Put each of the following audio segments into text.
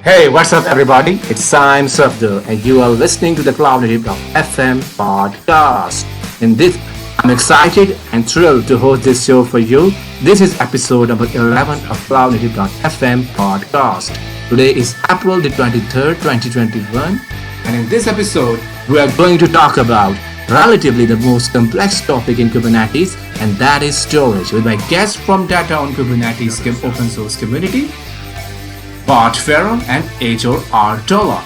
Hey, what's up, everybody? It's Sam Safdar, and you are listening to the Cloud-Native.fm podcast. In this, I'm excited and thrilled to host this show for you. This is episode number 11 of Cloud-Native.fm podcast. Today is April the 23rd, 2021, and in this episode, we are going to talk about relatively the most complex topic in Kubernetes, and that is storage, with my guests from Data on Kubernetes open source community, Bart Farrell and Aitor Artola.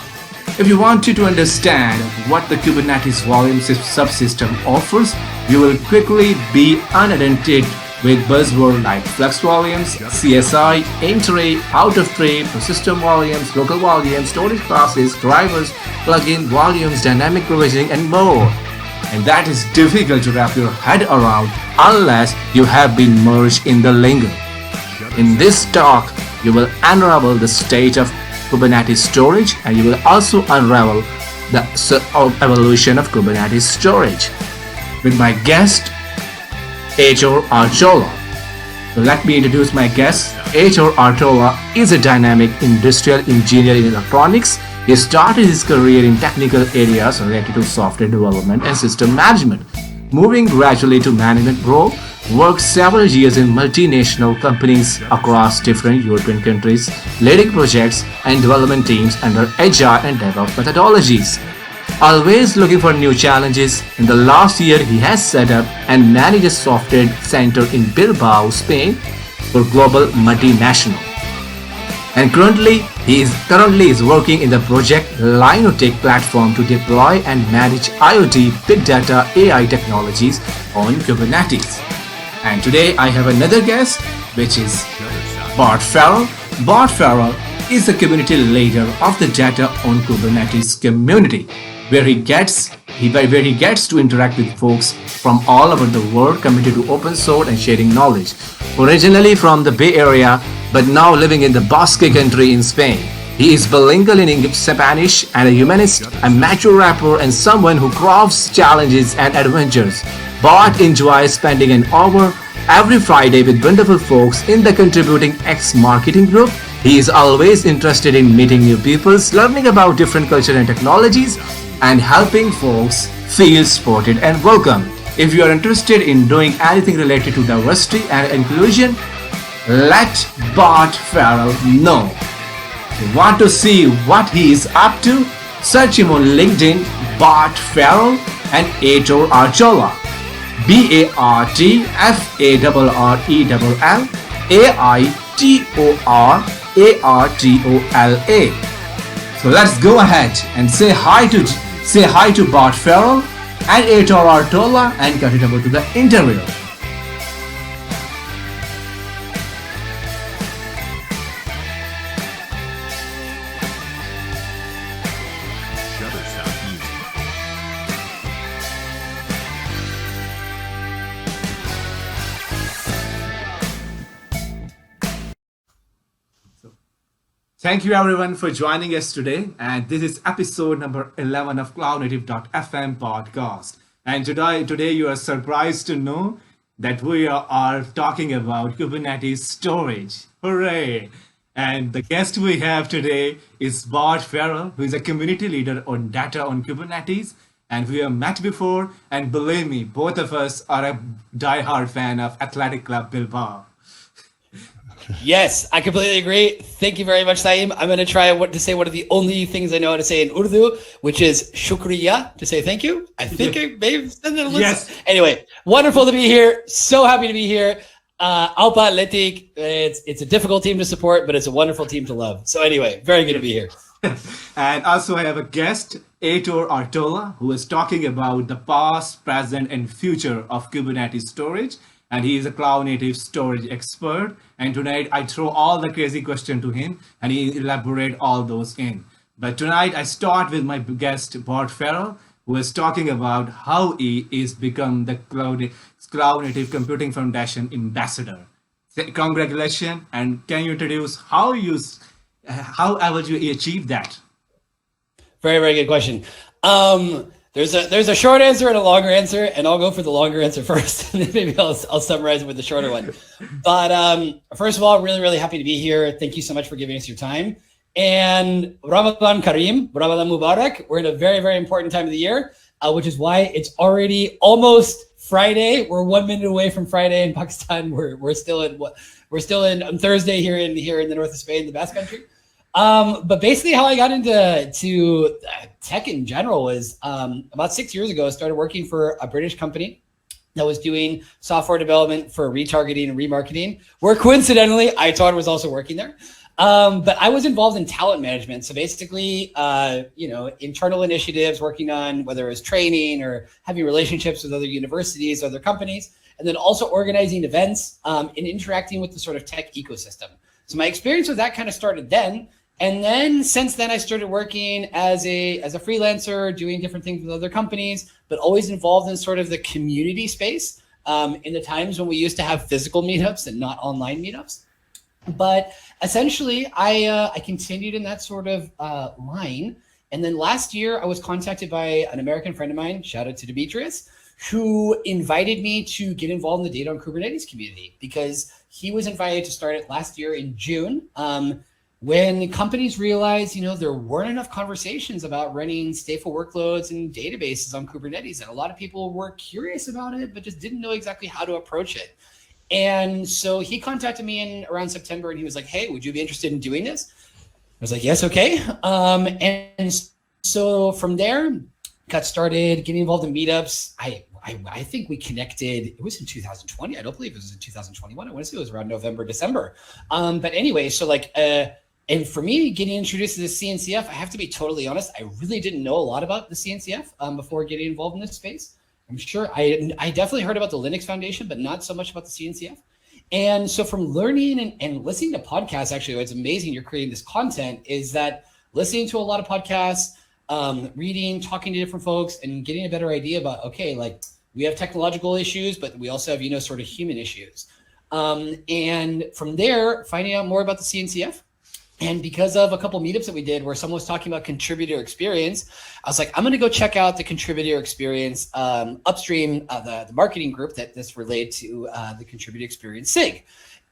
If you wanted to understand what the Kubernetes volume subsystem offers, you will quickly be inundated with buzzwords like flex volumes, CSI, in-tray, out-of-tray, persistent volumes, local volumes, storage classes, drivers, plugin volumes, dynamic provisioning, and more. And that is difficult to wrap your head around unless you have been merged in the lingo. In this talk, you will unravel the state of Kubernetes storage, and you will also unravel the evolution of Kubernetes storage with my guest, Aitor Artola. So let me introduce my guest. Aitor Artola is a dynamic industrial engineer in electronics. He started his career in technical areas related to software development and system management, moving gradually to management role. Worked several years in multinational companies across different European countries, leading projects and development teams under agile and devops methodologies. Always looking for new challenges, in the last year he has set up and managed a software center in Bilbao, Spain for global multinational. And currently he is working in the project Lainotik platform to deploy and manage IoT Bigdata AI technologies on Kubernetes. And today I have another guest, which is Bart Farrell. Bart Farrell is the community leader of the Data on Kubernetes community, where he gets to interact with folks from all over the world committed to open source and sharing knowledge. Originally from the Bay Area, but now living in the Basque country in Spain. He is bilingual in English, Spanish, and a humanist, a mature rapper, and someone who craves challenges and adventures. Bart enjoys spending an hour every Friday with wonderful folks in the Contributing X marketing group. He is always interested in meeting new people, learning about different cultures and technologies, and helping folks feel supported and welcome. If you are interested in doing anything related to diversity and inclusion, let Bart Farrell know. If you want to see what he is up to, search him on LinkedIn, Bart Farrell and Aitor Artola. BARTFARRELL AITOR ARTOLA. So let's go ahead and say hi to Bart Farrell and Aitor Artola and get it over to the interview. Thank you everyone for joining us today, and this is episode number 11 of Cloud-Native.fm podcast. And today you are surprised to know that we are talking about Kubernetes storage. Hooray! And the guest we have today is Bart Farrell, who is a community leader on Data on Kubernetes, and we have met before, and believe me, both of us are a die-hard fan of Athletic Club Bilbao. Yes, I completely agree. Thank you very much, Saeem. I'm going to try to say one of the only things I know how to say in Urdu, which is shukriya, to say thank you. I think I may have said that a little. Yes. Anyway, wonderful to be here. So happy to be here. Alpa Letik, it's a difficult team to support, but it's a wonderful team to love. So anyway, very good to be here. And also I have a guest, Aitor Artola, who is talking about the past, present, and future of Kubernetes storage. And he is a cloud native storage expert. And tonight I throw all the crazy questions to him and he elaborate all those in. But tonight I start with my guest, Bart Farrell, who is talking about how he is become the Cloud Native Computing Foundation ambassador. Congratulations, and can you introduce how you achieve that? Very, very good question. There's a short answer and a longer answer, and I'll go for the longer answer first, and then maybe I'll summarize it with the shorter one. But first of all, really, really happy to be here. Thank you so much for giving us your time. And Ramadan Kareem, Ramadan Mubarak. We're in a very, very important time of the year, which is why it's already almost Friday. We're 1 minute away from Friday in Pakistan. We're still in on Thursday here in the north of Spain, the Basque Country. But basically, how I got into tech in general was about 6 years ago. I started working for a British company that was doing software development for retargeting and remarketing, where coincidentally, Aitor was also working there. But I was involved in talent management. So basically, internal initiatives, working on whether it was training or having relationships with other universities, other companies, and then also organizing events and interacting with the sort of tech ecosystem. So my experience with that kind of started then. And then since then, I started working as a freelancer, doing different things with other companies, but always involved in sort of the community space in the times when we used to have physical meetups and not online meetups. But essentially, I continued in that sort of line. And then last year, I was contacted by an American friend of mine, shout out to Demetrius, who invited me to get involved in the Data on Kubernetes community because he was invited to start it last year in June. When companies realized, there weren't enough conversations about running stateful workloads and databases on Kubernetes, and a lot of people were curious about it, but just didn't know exactly how to approach it. And so he contacted me in around September, and he was like, "Hey, would you be interested in doing this?" I was like, "Yes, okay." And so from there, got started getting involved in meetups. I think we connected. It was in 2020. I don't believe it was in 2021. I want to say it was around November, December. But anyway, so and for me, getting introduced to the CNCF, I have to be totally honest, I really didn't know a lot about the CNCF before getting involved in this space. I'm sure I definitely heard about the Linux Foundation, but not so much about the CNCF. And so from learning and listening to podcasts, actually, what's amazing you're creating this content is that listening to a lot of podcasts, reading, talking to different folks, and getting a better idea about, okay, like we have technological issues, but we also have, sort of human issues. And from there, finding out more about the CNCF. And because of a couple of meetups that we did where someone was talking about contributor experience, I was like, I'm going to go check out the contributor experience upstream, the marketing group that's related to the contributor experience SIG.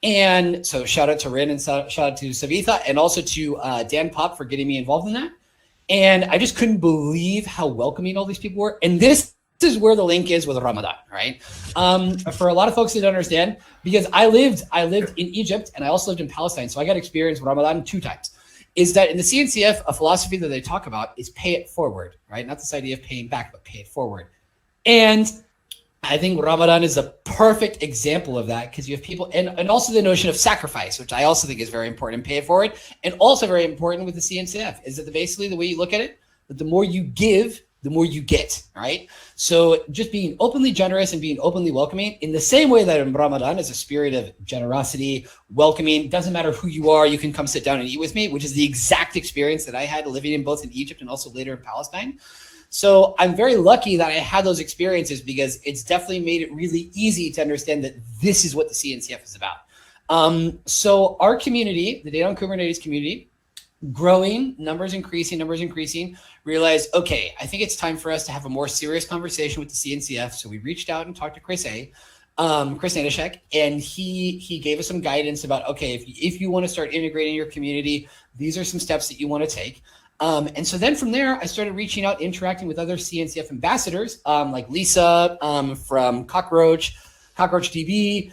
And so shout out to Rin and shout out to Savitha and also to Dan Pop for getting me involved in that. And I just couldn't believe how welcoming all these people were. And this is where the link is with Ramadan, right? For a lot of folks that don't understand, because I lived in Egypt and I also lived in Palestine, so I got experience with Ramadan 2 times. Is that in the CNCF, a philosophy that they talk about is pay it forward, right? Not this idea of paying back, but pay it forward. And I think Ramadan is a perfect example of that because you have people, and also the notion of sacrifice, which I also think is very important, pay it forward, and also very important with the CNCF, is that basically the way you look at it, that the more you give, the more you get, right? So just being openly generous and being openly welcoming in the same way that in Ramadan is a spirit of generosity, welcoming, doesn't matter who you are, you can come sit down and eat with me, which is the exact experience that I had living in both in Egypt and also later in Palestine. So I'm very lucky that I had those experiences because it's definitely made it really easy to understand that this is what the CNCF is about. So our community, the Data on Kubernetes community, growing, numbers increasing, realized, okay, I think it's time for us to have a more serious conversation with the CNCF. So we reached out and talked to Chris Nanashek, and he gave us some guidance about, okay, if you want to start integrating your community, these are some steps that you want to take. And so then from there, I started reaching out, interacting with other CNCF ambassadors, like Lisa from Cockroach DB,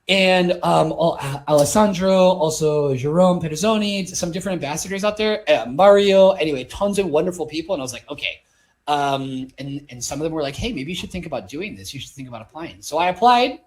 and Alessandro, also Jerome Petrozzoni, some different ambassadors out there, Mario, anyway, tons of wonderful people. And I was like, okay. And some of them were like, hey, maybe you should think about doing this. You should think about applying. So I applied.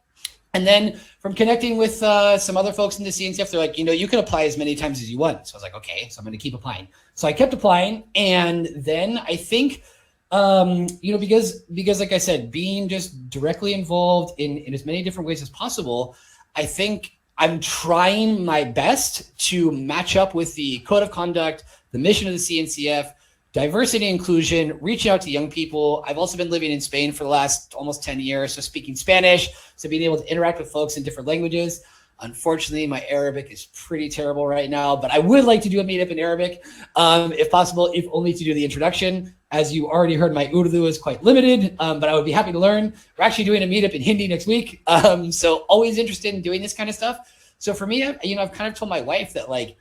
And then from connecting with some other folks in the CNCF, they're like, you can apply as many times as you want. So I was like, okay, so I'm going to keep applying. So I kept applying. And then I think, because like I said, being just directly involved in as many different ways as possible, I think I'm trying my best to match up with the code of conduct, the mission of the CNCF, diversity and inclusion, reaching out to young people. I've also been living in Spain for the last almost 10 years, so speaking Spanish, so being able to interact with folks in different languages. Unfortunately, my Arabic is pretty terrible right now, but I would like to do a meetup in Arabic, if possible, if only to do the introduction. As you already heard, my Urdu is quite limited, but I would be happy to learn. We're actually doing a meetup in Hindi next week, so always interested in doing this kind of stuff. So for me, I've kind of told my wife that, like,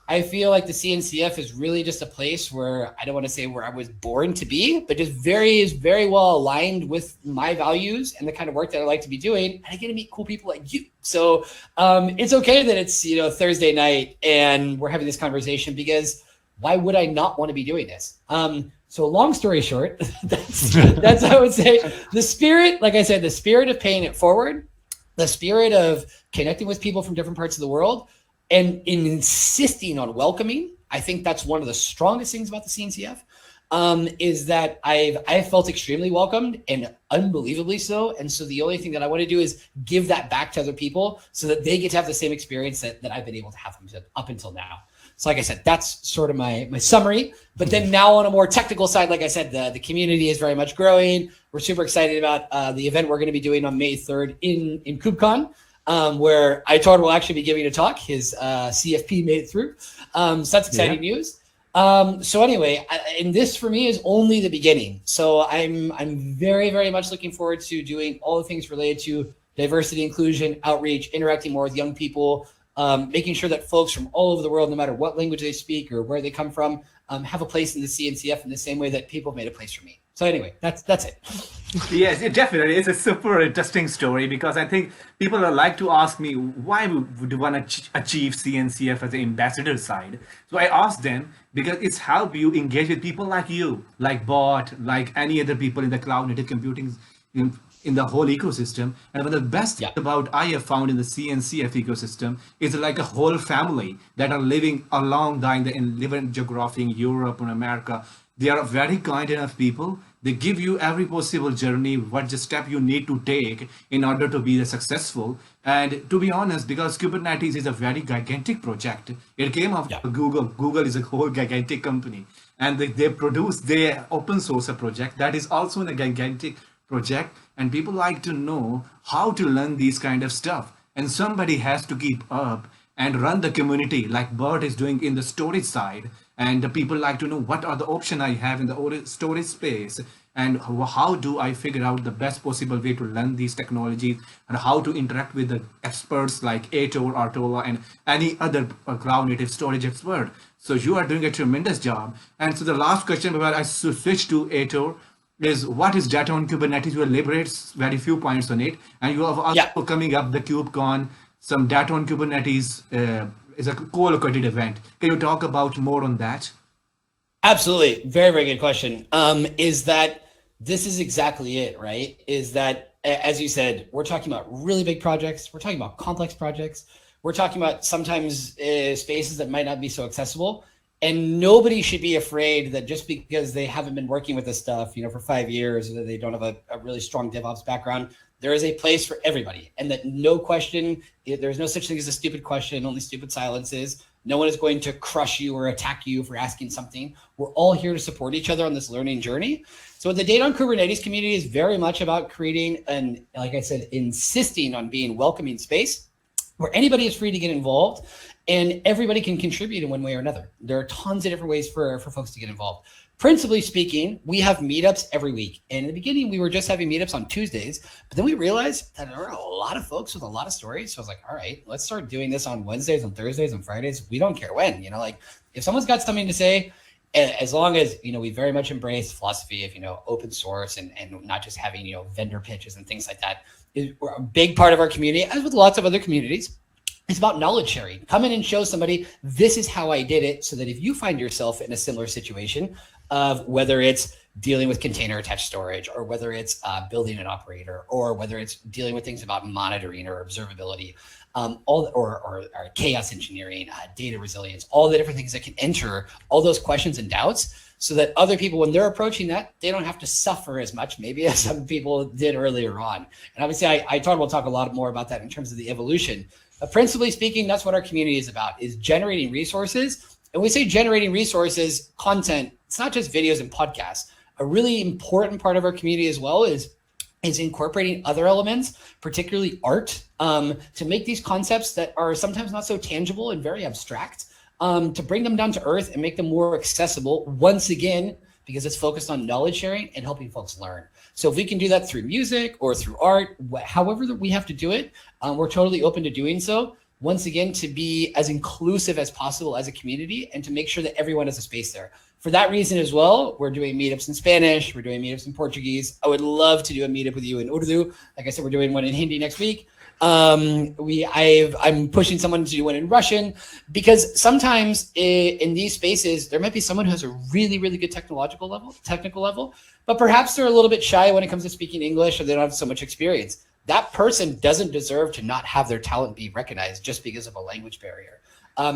I feel like the CNCF is really just a place where I don't want to say where I was born to be, but just is very well aligned with my values and the kind of work that I like to be doing. And I get to meet cool people like you. So it's okay that it's, Thursday night and we're having this conversation, because why would I not want to be doing this? So long story short, that's I would say the spirit, like I said, the spirit of paying it forward, the spirit of connecting with people from different parts of the world, and in insisting on welcoming. I think that's one of the strongest things about the CNCF, is that I've felt extremely welcomed, and unbelievably so. And so the only thing that I want to do is give that back to other people so that they get to have the same experience that I've been able to have up until now. So like I said, that's sort of my summary. But then now on a more technical side, like I said, the community is very much growing. We're super excited about the event we're going to be doing on May 3rd in KubeCon, where Aitor will actually be giving a talk. His CFP made it through. So that's exciting news. So anyway, and this for me is only the beginning. So I'm very, very much looking forward to doing all the things related to diversity, inclusion, outreach, interacting more with young people, making sure that folks from all over the world, no matter what language they speak or where they come from, have a place in the CNCF in the same way that people have made a place for me. So anyway, that's it. Yes, it definitely. It's a super interesting story, because I think people like to ask me, why would you want to achieve CNCF as the ambassador side? So I asked them, because it's help you engage with people like you, like Bart, like any other people in the cloud native computing in the whole ecosystem. And one of the best thing about I have found in the CNCF ecosystem is like a whole family that are living along different geography in Europe and America. They are very kind enough people. They give you every possible journey, what the step you need to take in order to be successful. And to be honest, because Kubernetes is a very gigantic project, it came after Google. Google is a whole gigantic company, and they open source a project that is also a gigantic project, and people like to know how to learn these kind of stuff, and somebody has to keep up and run the community like Bart is doing in the storage side. And the people like to know what are the options I have in the storage space, and how do I figure out the best possible way to learn these technologies, and how to interact with the experts like Aitor, Artola, and any other cloud native storage expert. So you are doing a tremendous job. And so the last question before I switch to Aitor is, what is data on Kubernetes? You elaborate very few points on it, and you have also coming up the KubeCon, some data on Kubernetes is a co-located event. Can you talk about more on that? Absolutely. Very, very good question. Is that this is exactly it, right? Is that, as you said, we're talking about really big projects. We're talking about complex projects. We're talking about sometimes spaces that might not be so accessible. And nobody should be afraid that just because they haven't been working with this stuff, for 5 years, or that they don't have a really strong DevOps background, there is a place for everybody. And that no question, there's no such thing as a stupid question, only stupid silences. No one is going to crush you or attack you for asking something. We're all here to support each other on this learning journey. So the Data on Kubernetes community is very much about creating and, like I said, insisting on being welcoming space where anybody is free to get involved and everybody can contribute in one way or another. There are tons of different ways for folks to get involved. Principally speaking, we have meetups every week. And in the beginning, we were just having meetups on Tuesdays, but then we realized that there are a lot of folks with a lot of stories. So I was like, all right, let's start doing this on Wednesdays, on Thursdays, on Fridays. We don't care when, like if someone's got something to say, as long as, we very much embrace philosophy of, open source and not just having, vendor pitches and things like that. We're a big part of our community, as with lots of other communities. It's about knowledge sharing. Come in and show somebody, this is how I did it, so that if you find yourself in a similar situation of whether it's dealing with container attached storage, or whether it's building an operator, or whether it's dealing with things about monitoring or observability, or chaos engineering, data resilience, all the different things that can enter all those questions and doubts, so that other people, when they're approaching that, they don't have to suffer as much maybe as some people did earlier on. And obviously we'll talk a lot more about that in terms of the evolution. Principally speaking, that's what our community is about, is generating resources. And we say generating resources, content, it's not just videos and podcasts. A really important part of our community as well is incorporating other elements, particularly art, to make these concepts that are sometimes not so tangible and very abstract, to bring them down to earth and make them more accessible, once again, because it's focused on knowledge sharing and helping folks learn. So if we can do that through music or through art, however that we have to do it, we're totally open to doing so. once again, to be as inclusive as possible as a community and to make sure that everyone has a space there. For that reason as well, we're doing meetups in Spanish, we're doing meetups in Portuguese. I would love to do a meetup with you in Urdu. Like I said, we're doing one in Hindi next week. I'm pushing someone to do one in Russian, because sometimes in these spaces, there might be someone who has a really, really good technical level, but perhaps they're a little bit shy when it comes to speaking English, or they don't have so much experience. That person doesn't deserve to not have their talent be recognized just because of a language barrier.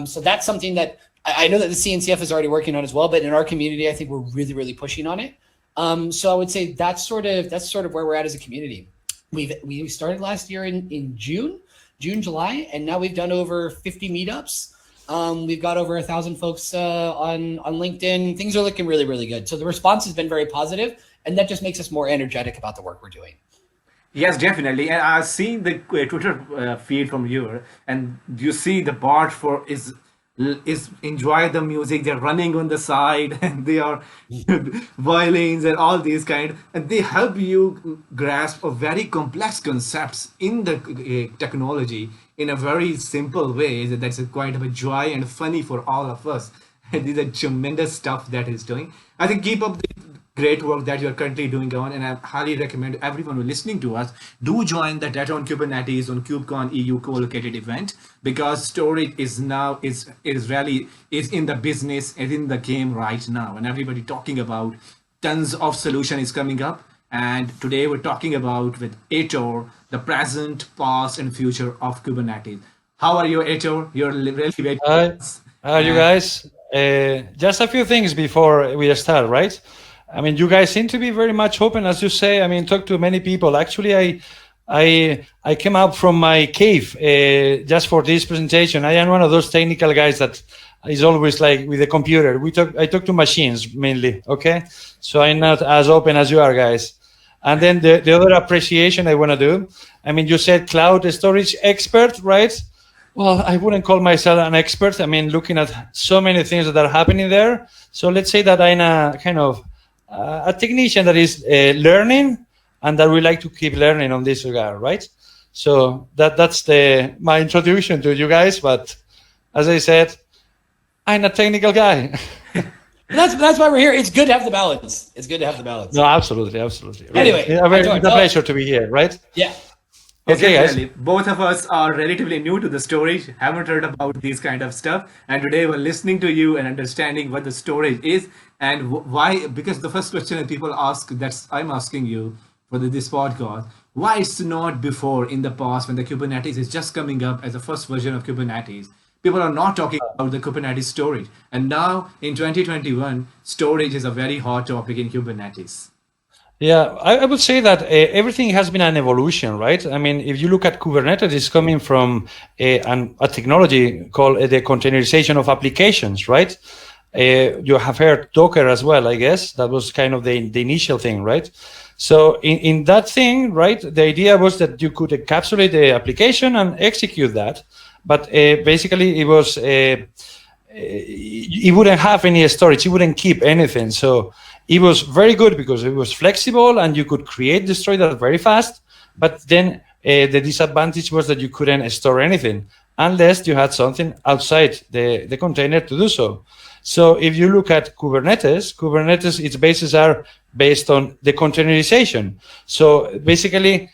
So that's something that I know that the CNCF is already working on as well, but in our community, I think we're really, really pushing on it. So I would say that's sort of where we're at as a community. We started last year in June, July, and now we've done over 50 meetups. We've got over 1,000 folks on LinkedIn. Things are looking really, really good. So the response has been very positive, and that just makes us more energetic about the work we're doing. Yes, definitely. And I've seen the Twitter feed from you, and you see the Bart for is enjoy the music. They're running on the side, and they are violins and all these kind, and they help you grasp a very complex concepts in the technology in a very simple way. That's quite of a joy and funny for all of us. And these are tremendous stuff that he's doing. I think keep up the great work that you're currently doing on, and I highly recommend everyone who's listening to us do join the Data on Kubernetes on KubeCon EU co-located event, because storage is now is really in the business, is in the game right now, and everybody talking about tons of solution is coming up. And today we're talking about with Aitor the present, past, and future of Kubernetes. How are you, Aitor? You're really very Hi, how are you guys? Just a few things before we start, right? I mean, you guys seem to be very much open, as you say. I mean, talk to many people. Actually, I came out from my cave just for this presentation. I am one of those technical guys that is always like with the computer. I talk to machines mainly, okay? So I'm not as open as you are, guys. And then the other appreciation I want to do, I mean, you said cloud storage expert, right? Well, I wouldn't call myself an expert. I mean, looking at so many things that are happening there. So let's say that I'm a kind of a technician that is learning, and that we like to keep learning on this regard, right? So that's my introduction to you guys. But as I said, I'm a technical guy. That's why we're here. It's good to have the balance. No, absolutely. Anyway, it's a pleasure to be here, right? Yeah. Okay, guys. Both of us are relatively new to the storage, haven't heard about these kind of stuff, and today we're listening to you and understanding what the storage is and why. Because the first question that people ask, that's I'm asking you for this podcast, why it's not before in the past when the Kubernetes is just coming up as the first version of Kubernetes. People are not talking about the Kubernetes storage, and now in 2021, storage is a very hot topic in Kubernetes. Yeah, I would say that everything has been an evolution, right? I mean, if you look at Kubernetes, it's coming from a technology called the containerization of applications, right? You have heard Docker as well, I guess. That was kind of the initial thing, right? So in that thing, right, the idea was that you could encapsulate the application and execute that. But basically, it was it wouldn't have any storage. It wouldn't keep anything. So it was very good because it was flexible and you could destroy that very fast. But then the disadvantage was that you couldn't store anything unless you had something outside the container to do so. So if you look at Kubernetes, its bases are based on the containerization. So basically,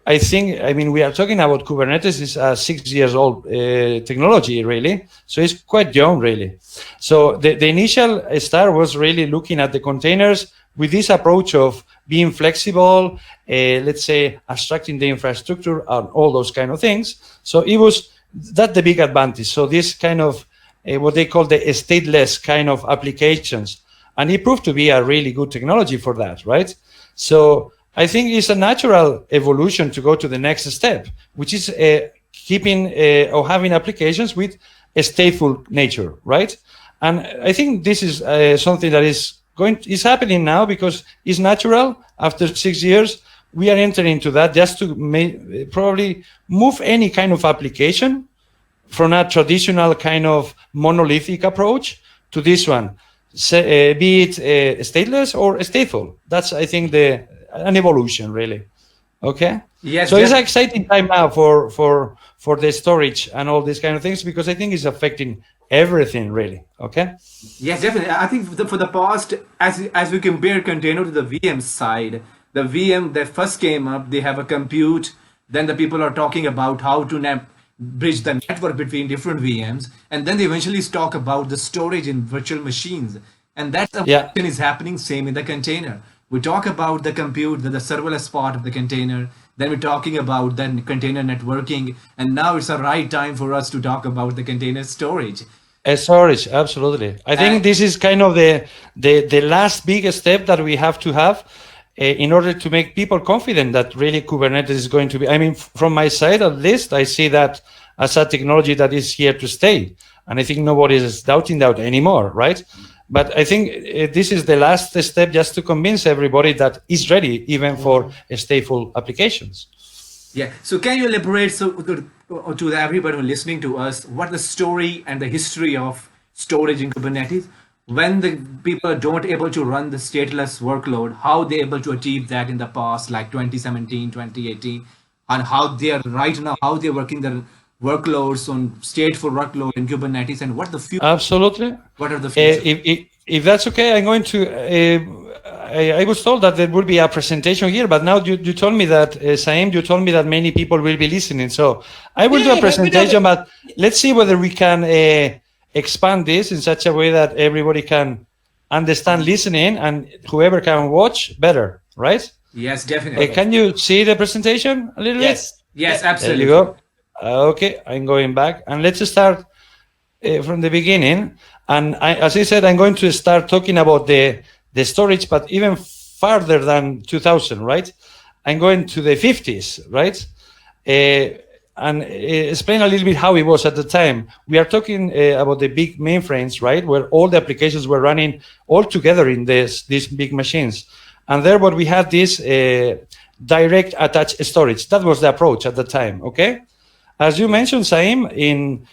I mean, we are talking about Kubernetes is a 6 years old technology, really. So it's quite young, really. So the initial start was really looking at the containers with this approach of being flexible, let's say abstracting the infrastructure and all those kind of things. So it was that the big advantage. So this kind of what they call the stateless kind of applications. And it proved to be a really good technology for that, right? So I think it's a natural evolution to go to the next step, which is keeping or having applications with a stateful nature, right? And I think this is something that is happening now because it's natural. After 6 years, we are entering into that just to probably move any kind of application from a traditional kind of monolithic approach to this one, be it stateless or stateful. That's, I think, an evolution, really. Okay. Yes, So it's an exciting time now for the storage and all these kind of things, because I think it's affecting everything really. Okay. yes, definitely. I think for the past, as we compare container to the VM side, the VM that first came up, they have a compute. Then the people are talking about how to bridge the network between different VMs, and then they eventually talk about the storage in virtual machines, and that's Yeah. is happening same in the container. We talk about the compute, the serverless part of the container. Then we're talking about then container networking, and now it's the right time for us to talk about the container storage. Storage, absolutely. I think this is kind of the last big step that we have to have in order to make people confident that really Kubernetes is going to be. I mean, from my side at least, I see that as a technology that is here to stay, and I think nobody is doubting that anymore, right? But I think this is the last step just to convince everybody that it's ready even for stateful applications. Yeah. So can you elaborate to everybody who listening to us what the story and the history of storage in Kubernetes? When the people don't able to run the stateless workload, how they able to achieve that in the past, like 2017, 2018, and how they are right now, how they're working their workloads on stateful workload in Kubernetes, and what the future? Absolutely. What are the future? If that's okay, I'm going to. I was told that there would be a presentation here, but now you told me that, Saim, you told me that many people will be listening. So I will do a presentation, but let's see whether we can expand this in such a way that everybody can understand listening, and whoever can watch better, right? Yes, definitely. Can you see the presentation a little bit? Yes, absolutely. There you go. Okay, I'm going back, and let's start from the beginning. And as I said, I'm going to start talking about the storage, but even farther than 2000, right? I'm going to the 50s, right? And explain a little bit how it was at the time. We are talking about the big mainframes, right? Where all the applications were running all together in these big machines. And there what we had this direct attached storage. That was the approach at the time, okay? As you mentioned, Saim, in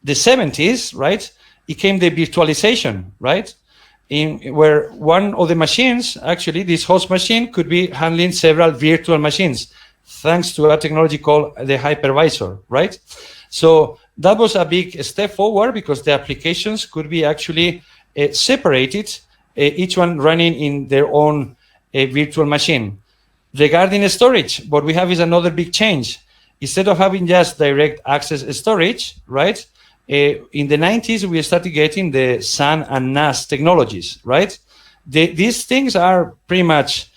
the 70s, right? It came the virtualization, right? Where one of the machines, actually this host machine, could be handling several virtual machines, thanks to a technology called the hypervisor, right? So that was a big step forward because the applications could be actually separated, each one running in their own virtual machine. Regarding storage, what we have is another big change. Instead of having just direct access storage, right? In the 90s, we started getting the SAN and NAS technologies, right? These things are pretty much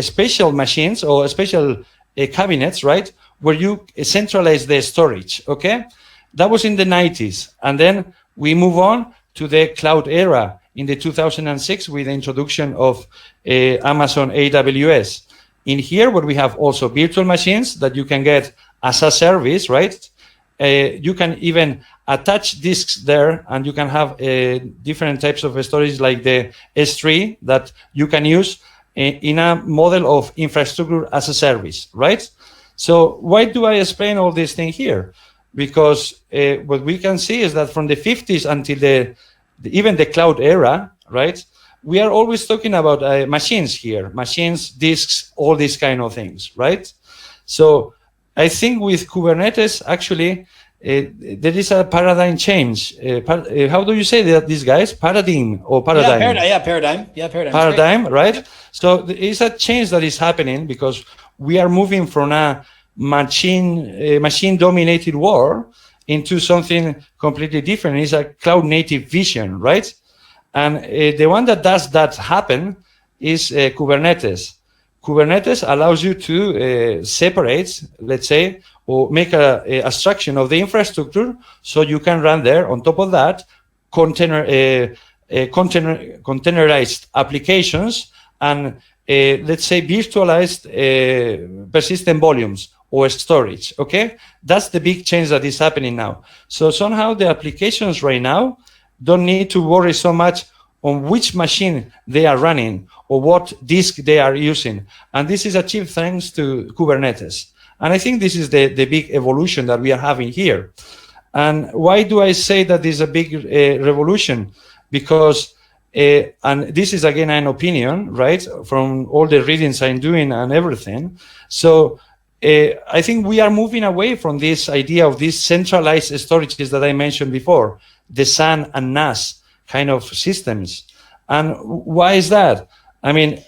special machines or special cabinets, right? Where you centralize the storage, okay? That was in the 90s. And then we move on to the cloud era in the 2006 with the introduction of Amazon AWS. In here, what we have also virtual machines that you can get as a service, right? You can even attach disks there, and you can have different types of storage like the S3 that you can use in a model of infrastructure as a service, right? So why do I explain all this thing here? Because what we can see is that from the 50s until even the cloud era, right? We are always talking about machines here, machines, disks, all these kind of things, right? So I think with Kubernetes, actually, there is a paradigm change. How do you say that, these guys? Paradigm or paradigm? Paradigm. Paradigm, right? So there is a change that is happening because we are moving from a machine-dominated world into something completely different. It's a cloud-native vision, right? And the one that does that happen is Kubernetes. Kubernetes allows you to separate, let's say, or make a abstraction of the infrastructure, so you can run there. On top of that, containerized applications and let's say virtualized persistent volumes or storage. Okay, that's the big change that is happening now. So somehow the applications right now don't need to worry so much on which machine they are running or what disk they are using. And this is achieved thanks to Kubernetes. And I think this is the big evolution that we are having here. And why do I say that this is a big revolution? Because And this is again an opinion, right, from all the readings I'm doing and everything. So I think we are moving away from this idea of these centralized storages that I mentioned before, the SAN and NAS kind of systems. And why is that? I mean,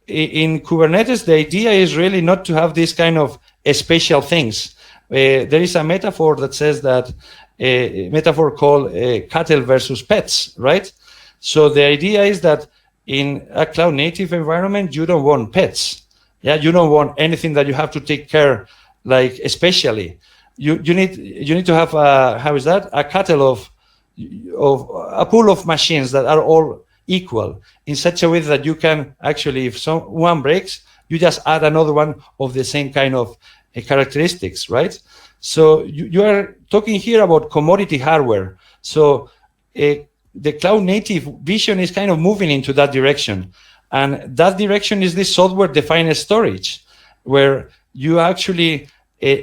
in Kubernetes, the idea is really not to have this kind of special things. There is a metaphor that says that, a metaphor called cattle versus pets, right? So the idea is that in a cloud native environment, you don't want pets. Yeah, you don't want anything that you have to take care, like especially. You need to have a cattle of a pool of machines that are all equal in such a way that you can actually, if one breaks, you just add another one of the same kind of characteristics, right? So you are talking here about commodity hardware. So the cloud native vision is kind of moving into that direction. And that direction is this software-defined storage, where you actually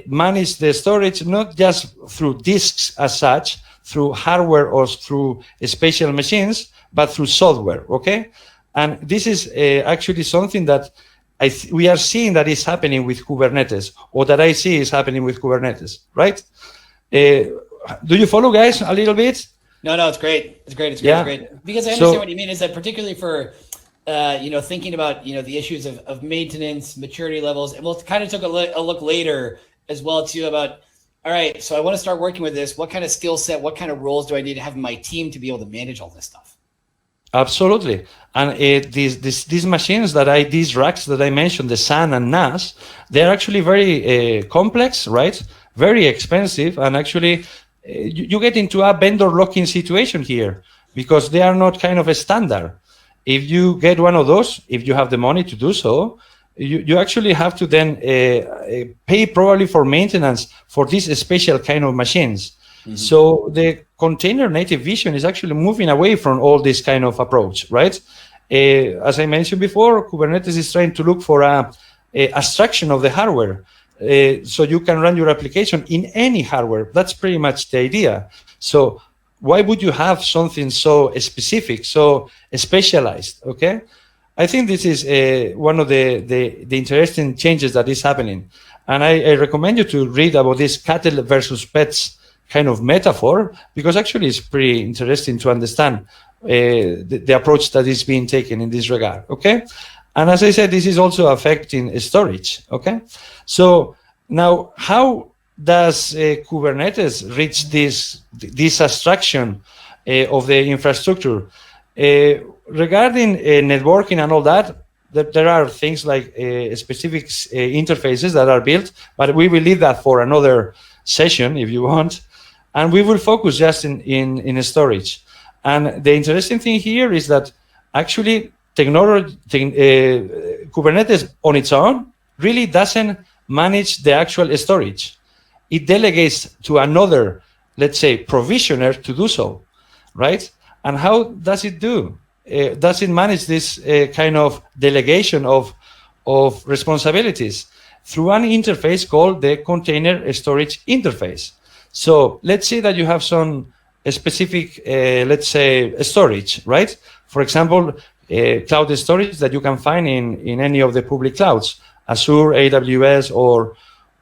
manage the storage not just through disks as such, through hardware or through special machines, but through software, okay? And this is actually something that we are seeing that is happening with Kubernetes, or that I see is happening with Kubernetes, right? Do you follow, guys, a little bit? No, it's great. It's great. Yeah. It's great. Because I understand what you mean is that particularly for, thinking about, the issues of maintenance, maturity levels, and we'll kind of take a look later as well too about, all right, so I want to start working with this. What kind of skill set, what kind of roles do I need to have in my team to be able to manage all this stuff? Absolutely. And these machines these racks that I mentioned, the SAN and NAS, they're actually very complex, right? Very expensive. And actually, you get into a vendor locking situation here because they are not kind of a standard. If you get one of those, if you have the money to do so, you actually have to then pay probably for maintenance for these special kind of machines. Mm-hmm. So the container native vision is actually moving away from all this kind of approach, right? As I mentioned before, Kubernetes is trying to look for a abstraction of the hardware. So you can run your application in any hardware. That's pretty much the idea. So why would you have something so specific, so specialized, okay? I think this is one of the interesting changes that is happening. And I recommend you to read about this cattle versus pets kind of metaphor, because actually it's pretty interesting to understand the approach that is being taken in this regard, okay? And as I said, this is also affecting storage, okay? So now, how does Kubernetes reach this abstraction of the infrastructure? Regarding networking and all that, there are things like specific interfaces that are built, but we will leave that for another session if you want. And we will focus just in storage. And the interesting thing here is that actually Kubernetes on its own really doesn't manage the actual storage. It delegates to another, let's say, provisioner to do so, right? And how does it do? Does it manage this kind of delegation of responsibilities? Through an interface called the container storage interface. So let's say that you have some specific, let's say, storage, right? For example, cloud storage that you can find in any of the public clouds, Azure, AWS,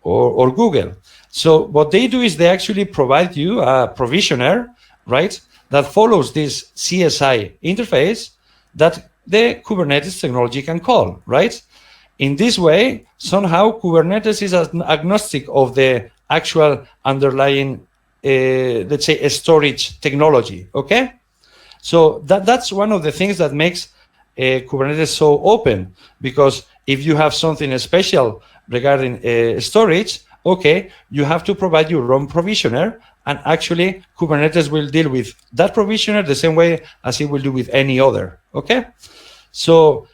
or Google. So what they do is they actually provide you a provisioner, right, that follows this CSI interface that the Kubernetes technology can call, right? In this way, somehow Kubernetes is agnostic of the actual underlying, let's say, storage technology, okay? So that's one of the things that makes Kubernetes so open, because if you have something special regarding storage, okay, you have to provide your own provisioner, and actually Kubernetes will deal with that provisioner the same way as it will do with any other, okay? So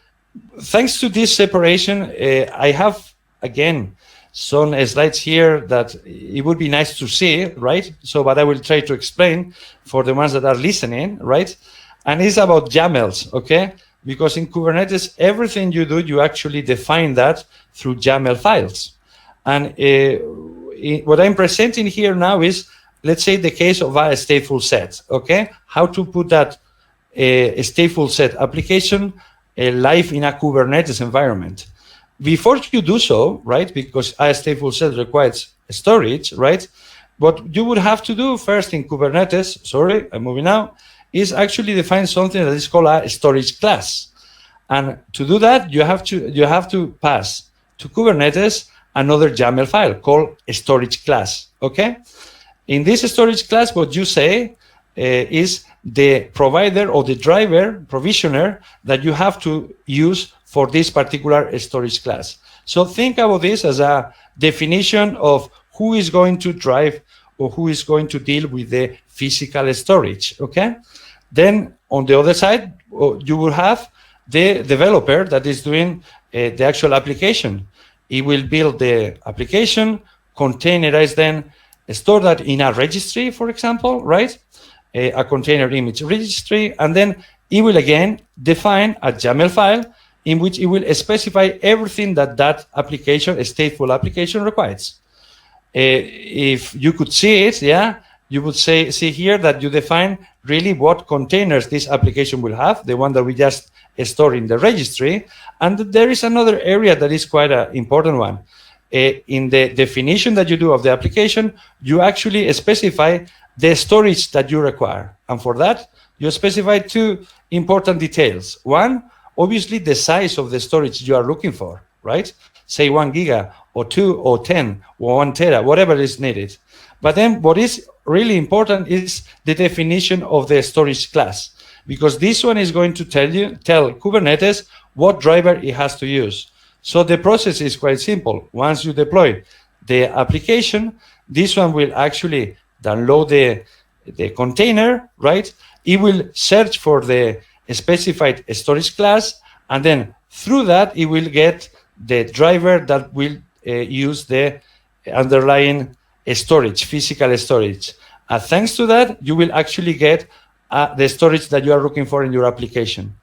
thanks to this separation, I have, again, some slides here that it would be nice to see, right? So, but I will try to explain for the ones that are listening, right? And it's about YAMLs, okay? Because in Kubernetes, everything you do, you actually define that through YAML files. And what I'm presenting here now is, let's say, the case of a stateful set, okay? How to put that a stateful set application live in a Kubernetes environment. Before you do so, right, because a stateful set requires storage, right, what you would have to do first in Kubernetes, sorry, I'm moving now, is actually define something that is called a storage class. And to do that, you have to pass to Kubernetes another YAML file called a storage class, okay? In this storage class, what you say is the provider or the driver, provisioner, that you have to use for this particular storage class. So think about this as a definition of who is going to drive or who is going to deal with the physical storage, okay? Then on the other side, you will have the developer that is doing the actual application. He will build the application, containerize then, store that in a registry, for example, right? A container image registry, and then he will again define a YAML file in which it will specify everything that that application, a stateful application, requires. If you could see it, yeah, you would see here that you define really what containers this application will have, the one that we just stored in the registry. And there is another area that is quite an important one. In the definition that you do of the application, you actually specify the storage that you require. And for that, you specify two important details. One, obviously the size of the storage you are looking for, right? Say 1 giga or 2 or 10 or 1 tera, whatever is needed. But then what is really important is the definition of the storage class, because this one is going to tell Kubernetes what driver it has to use. So the process is quite simple. Once you deploy the application, this one will actually download the container, right? It will search for the specified storage class, and then through that, it will get the driver that will use the underlying storage, physical storage. Thanks to that, you will actually get the storage that you are looking for in your application.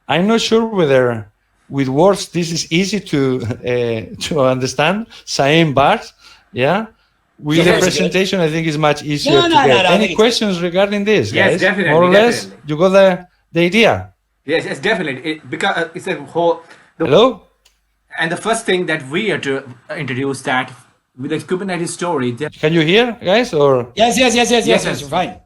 I'm not sure whether with words this is easy to understand. Saim, Bart, yeah? With the presentation, I think it's much easier to get. Any questions regarding this, yes, guys? Definitely. More or less, you got the idea? Yes, definitely. Because it's a whole... Hello? And the first thing that we are to introduce that with the Kubernetes story... Can you hear, guys? Or Yes, you're fine.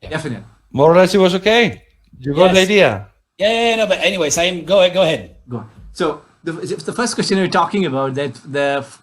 Yeah. Definitely. More or less it was okay? You got the idea? Yeah, no, but anyway, Saim, go ahead. Go on. So the first question we're talking about that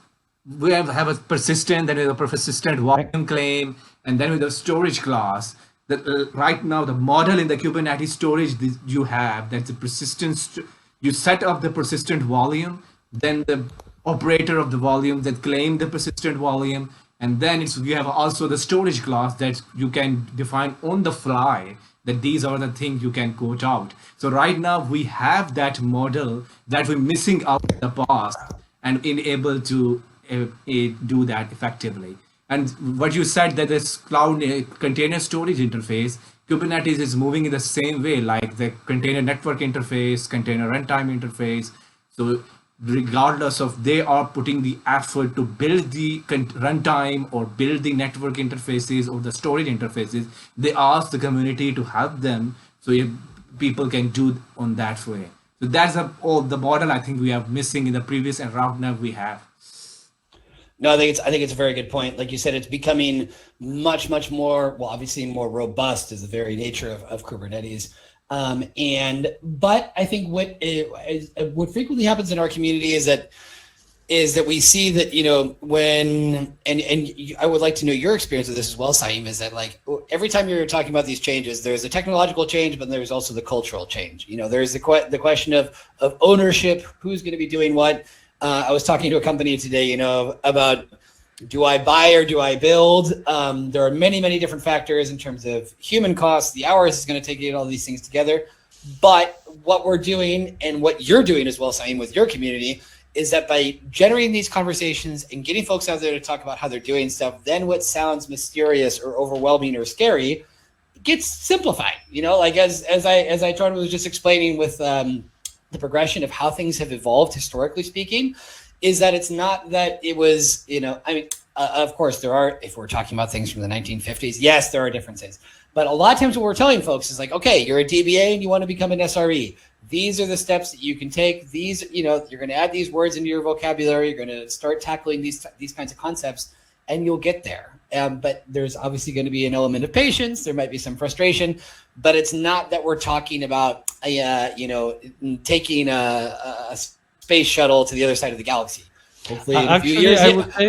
we have a persistent, then we have a persistent volume claim, and then with the storage class. That right now the model in the Kubernetes storage you have, that's a persistent. You set up the persistent volume, then the operator of the volume that claim the persistent volume, and then you have also the storage class that you can define on the fly that these are the things you can quote out. So right now we have that model that we're missing out in the past and unable to do that effectively. And what you said that this cloud container storage interface, Kubernetes is moving in the same way, like the container network interface, container runtime interface. So regardless of they are putting the effort to build the runtime or build the network interfaces or the storage interfaces, they ask the community to help them so people can do on that way. So that's the model I think we are missing in the previous and right now we have. No, I think it's a very good point. Like you said, it's becoming much more, well, obviously more robust is the very nature of Kubernetes. But I think what frequently happens in our community is that we see that, you know, when, and I would like to know your experience with this as well, Saim, is that like every time you're talking about these changes, there's a technological change, but there's also the cultural change. You know, there's the question of ownership, who's going to be doing what. I was talking to a company today, you know, about do I buy or do I build? There are many different factors in terms of human costs, the hours it's going to take to get all these things together. But what we're doing and what you're doing as well, Saim, with your community, is that by generating these conversations and getting folks out there to talk about how they're doing stuff, then what sounds mysterious or overwhelming or scary gets simplified. You know, like as I was just explaining with the progression of how things have evolved historically speaking, is that it's not that it was, you know, I mean, of course there are, if we're talking about things from the 1950s, yes, there are differences, But a lot of times what we're telling folks is like, okay, you're a DBA and you want to become an SRE. These are the steps that you can take. These, you're going to add these words into your vocabulary. You're going to start tackling these kinds of concepts, and you'll get there. But there's obviously going to be an element of patience. There might be some frustration, but it's not that we're talking about, taking a space shuttle to the other side of the galaxy. Hopefully, in a few years.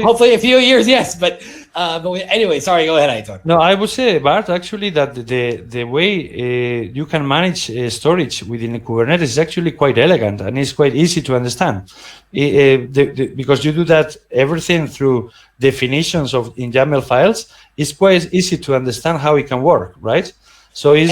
Hopefully, a few years, yes. But anyway, sorry. Go ahead, Aitor. No, I would say, Bart, actually, that the way you can manage storage within Kubernetes is actually quite elegant and it's quite easy to understand. Because you do that everything through definitions in YAML files, it's quite easy to understand how it can work, right? So, I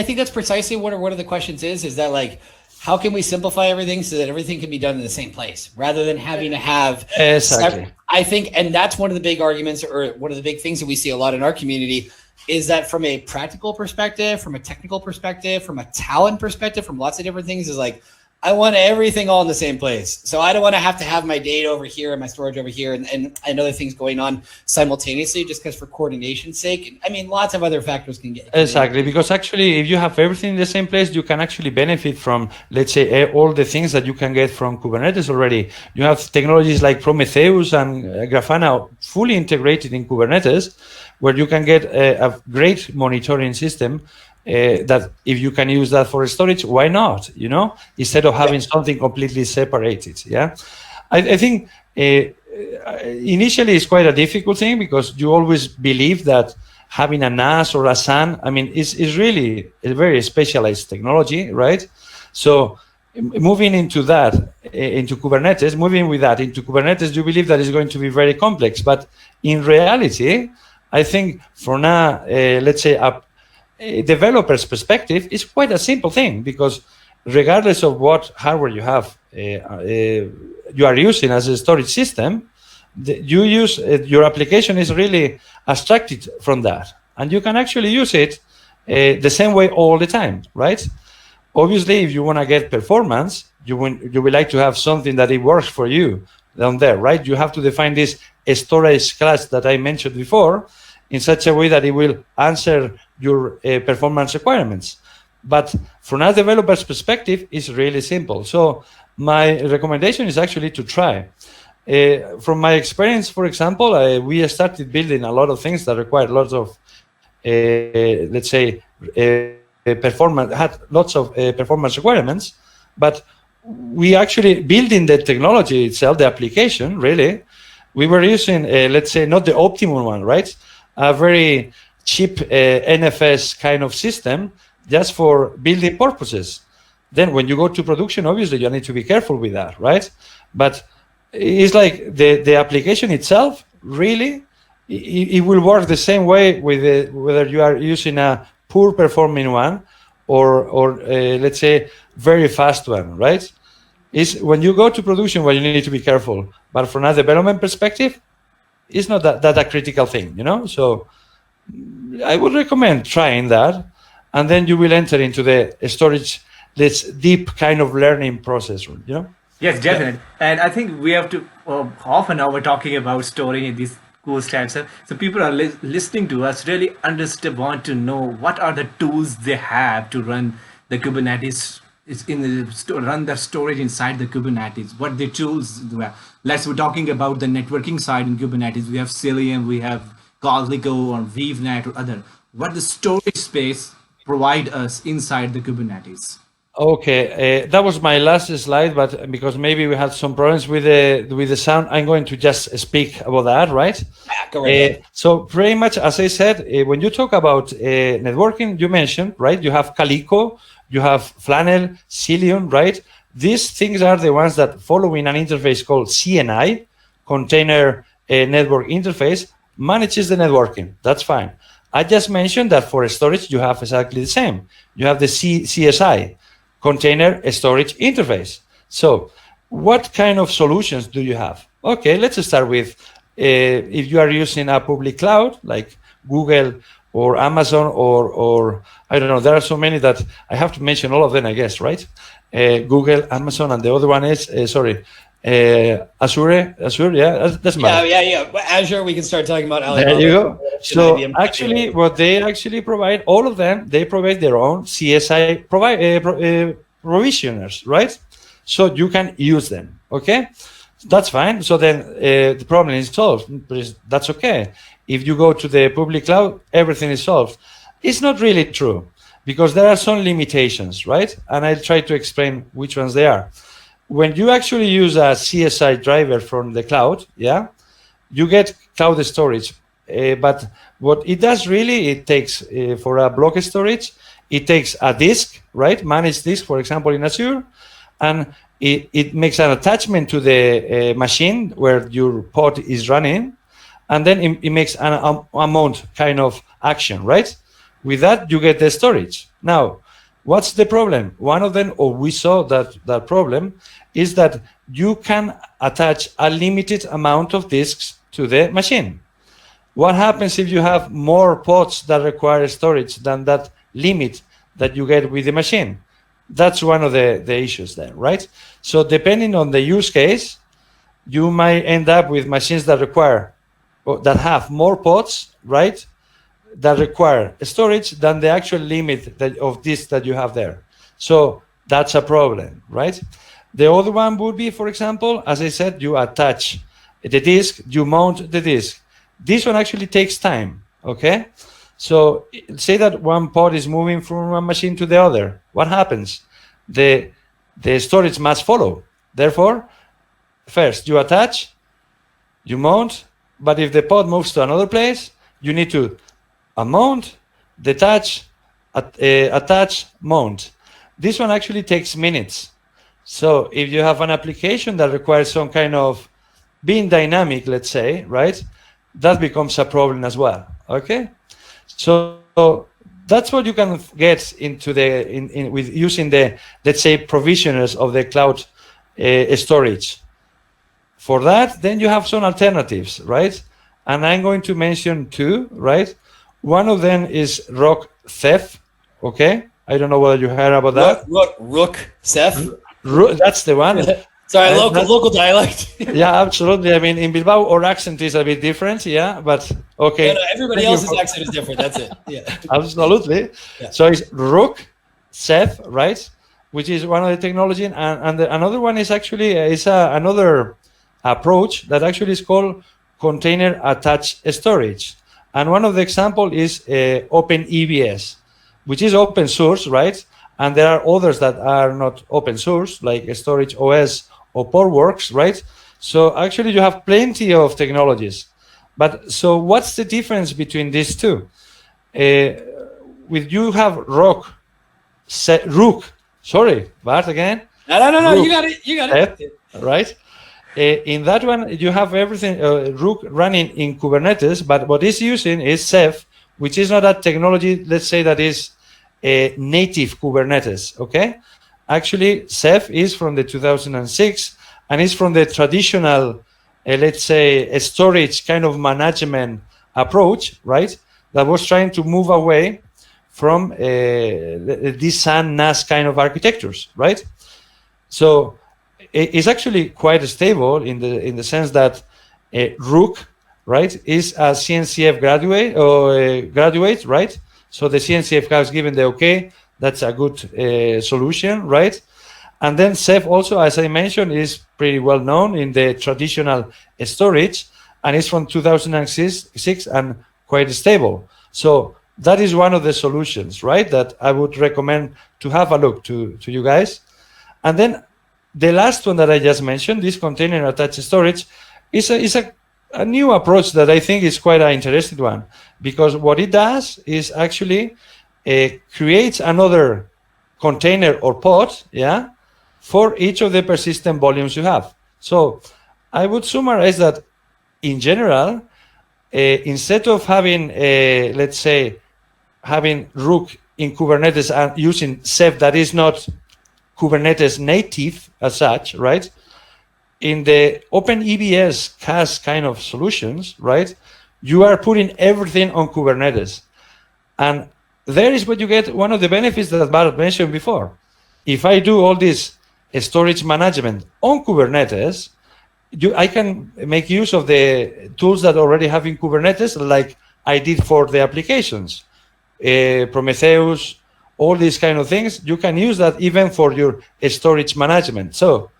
think that's precisely what one of the questions is that like, how can we simplify everything so that everything can be done in the same place rather than having to have exactly. I think, and that's one of the big arguments or one of the big things that we see a lot in our community is that from a practical perspective, from a technical perspective, from a talent perspective, from lots of different things is like, I want everything all in the same place. So I don't want to have my data over here and my storage over here and other things going on simultaneously just because for coordination's sake. I mean, lots of other factors can get. Exactly, because actually if you have everything in the same place, you can actually benefit from, let's say, all the things that you can get from Kubernetes already. You have technologies like Prometheus and Grafana fully integrated in Kubernetes, where you can get a great monitoring system. That if you can use that for storage, why not? Instead of having something completely separated. Yeah, I think initially it's quite a difficult thing because you always believe that having a NAS or a SAN, is really a very specialized technology, right? So moving into that, into Kubernetes, you believe that it's going to be very complex. But in reality, I think for now, let's say a developer's perspective is quite a simple thing because regardless of what hardware you have, you are using as a storage system, your application is really abstracted from that, and you can actually use it the same way all the time, right? Obviously, if you want to get performance, you will like to have something that it works for you down there, right? You have to define this storage class that I mentioned before in such a way that it will answer your performance requirements. But from a developer's perspective, it's really simple. So my recommendation is actually to try. From my experience, for example, we started building a lot of things that required lots of, let's say, performance, had lots of performance requirements, but we actually building the technology itself, the application, really, we were using, let's say, not the optimum one, right? A very cheap NFS kind of system just for building purposes. Then when you go to production, obviously you need to be careful with that, right? But it's like the application itself, really, it will work the same way with whether you are using a poor performing one or let's say very fast one, right? Is when you go to production where you need to be careful. But from a development perspective, it's not that a critical thing, So I would recommend trying that, and then you will enter into the storage, this deep kind of learning process, Yes, definitely. And I think we have to, half an hour talking about storing in these cool types. So people are listening to us really want to know what are the tools they have to run the Kubernetes, run the storage inside the Kubernetes. What the tools do have. We're talking about the networking side in Kubernetes. We have Cilium, we have Lingo or ViewNet or other. What the storage space provide us inside the Kubernetes? Okay, that was my last slide, but because maybe we had some problems with the sound, I'm going to just speak about that, right? Yeah, go right ahead. So pretty much, as I said, when you talk about networking, you mentioned, right? You have Calico, you have Flannel, Cilium, right? These things are the ones that following an interface called CNI, Container Network Interface, manages the networking. That's fine. I just mentioned that for storage, you have exactly the same. You have the CSI, Container Storage Interface. So what kind of solutions do you have? Okay, let's start with if you are using a public cloud like Google or Amazon or I don't know, there are so many that I have to mention all of them, I guess, right? Google, Amazon, and the other one is, Azure, yeah, that's matter. Yeah. Azure, we can start talking about Alibaba. There you go. So actually, what they actually provide, all of them, they provide their own CSI provisioners, right? So you can use them, okay? That's fine. So then the problem is solved. That's okay. If you go to the public cloud, everything is solved. It's not really true because there are some limitations, right? And I'll try to explain which ones they are. When you actually use a CSI driver from the cloud, yeah, you get cloud storage. But what it does really, it takes for a block storage, it takes a disk, right? Managed disk, for example, in Azure, and it makes an attachment to the machine where your pod is running, and then it makes an amount kind of action, right? With that, you get the storage. Now, what's the problem? One of them, or we saw that problem, is that you can attach a limited amount of disks to the machine. What happens if you have more pods that require storage than that limit that you get with the machine? That's one of the issues there, right? So depending on the use case, you might end up with machines that have more pods, right? That require storage than the actual limit of disk that you have there. So that's a problem, right? The other one would be, for example, as I said, you attach the disk, you mount the disk. This one actually takes time, okay? So say that one pod is moving from one machine to the other. What happens? The storage must follow. Therefore, first you attach, you mount, but if the pod moves to another place, you need to mount, detach, attach, mount. This one actually takes minutes. So if you have an application that requires some kind of being dynamic, let's say, right, that becomes a problem as well, okay? So that's what you can get into with using the, let's say, provisioners of the cloud storage. For that, then you have some alternatives, right? And I'm going to mention two, right? One of them is Rook Ceph, okay? I don't know whether you heard about that. Rook Ceph? That's the one. Sorry, local dialect. Yeah, absolutely. I mean, in Bilbao, our accent is a bit different, yeah, but okay. No, everybody else's accent is different, that's it. Yeah. Absolutely. Yeah. So it's Rook Ceph, right? Which is one of the technology, and another one is actually another approach that actually is called container attached storage. And one of the example is OpenEBS, which is open source, right? And there are others that are not open source, like Storage OS or Portworx, right? So actually you have plenty of technologies. But so what's the difference between these two? With you have Rook, sorry, Bart again? No, you got it. Right? In that one, you have everything, Rook running in Kubernetes, but what it's using is Ceph, which is not a technology, let's say, that is native Kubernetes, okay? Actually, Ceph is from the 2006, and is from the traditional, let's say, a storage kind of management approach, right? That was trying to move away from these SAN NAS kind of architectures, right? So it's actually quite stable in the sense that Rook, right, is a CNCF graduate, right? So the CNCF has given the okay. That's a good solution, right? And then Ceph also, as I mentioned, is pretty well known in the traditional storage, and it's from 2006 and quite stable. So that is one of the solutions, right, that I would recommend to have a look to you guys. And then the last one that I just mentioned, this container attached storage, is a new approach that I think is quite an interesting one, because what it does is actually creates another container or pod, yeah, for each of the persistent volumes you have. So I would summarize that in general, instead of having, let's say, having Rook in Kubernetes and using Ceph that is not Kubernetes native as such, right? In the OpenEBS CAS kind of solutions, right? You are putting everything on Kubernetes. And there is what you get, one of the benefits that Bart mentioned before. If I do all this storage management on Kubernetes, I can make use of the tools that already have in Kubernetes, like I did for the applications, Prometheus, all these kind of things. You can use that even for your storage management. So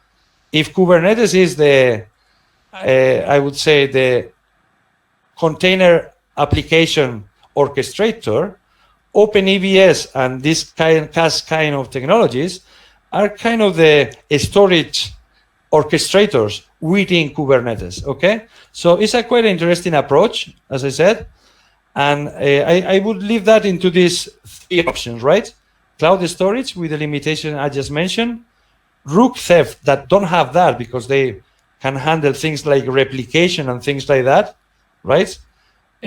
if Kubernetes is the, I would say, the container application orchestrator, OpenEBS and this kind of technologies are kind of the storage orchestrators within Kubernetes, okay? So it's a quite interesting approach, as I said, and I would leave that into these three options, right? Cloud storage with the limitation I just mentioned, rook theft that don't have that because they can handle things like replication and things like that, right?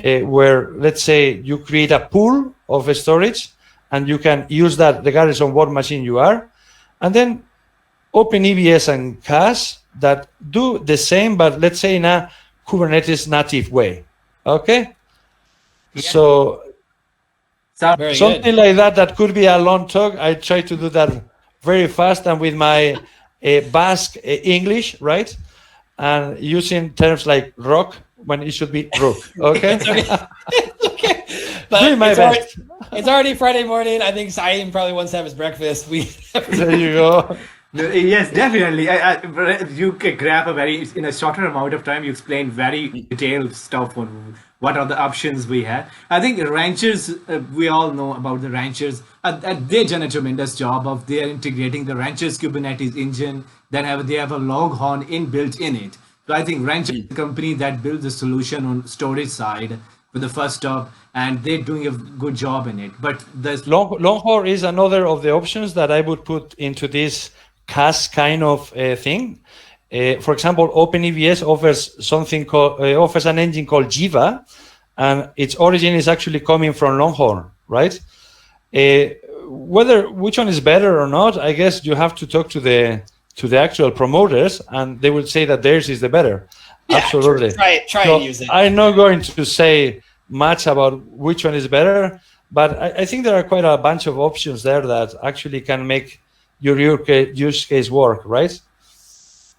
Where, let's say, you create a pool of storage and you can use that regardless of what machine you are. And then OpenEBS and CAS that do the same, but let's say in a Kubernetes native way. Okay? Yeah. So something like that could be a long talk. I try to do that very fast and with my Basque English, right? And using terms like rock when it should be rook. Okay? Okay. But doing my best. It's already Friday morning. I think Saeem probably wants to have his breakfast. There you go. Yes, definitely. You can grab in a shorter amount of time. You explain very detailed stuff on what are the options we have. I think ranchers, we all know about the ranchers. They've done a tremendous job of they're integrating the ranchers Kubernetes engine. Then they have a Longhorn inbuilt in it. So I think Rancher is the company that built the solution on storage side for the first stop, and they're doing a good job in it. But there's Longhorn is another of the options that I would put into this CAS kind of thing. For example, OpenEBS offers an engine called Jiva, and its origin is actually coming from Longhorn, right? Which one is better or not, I guess you have to talk to the actual promoters, and they will say that theirs is the better. Yeah, absolutely. Try and use it. I'm not going to say much about which one is better, but I think there are quite a bunch of options there that actually can make your use case work, right?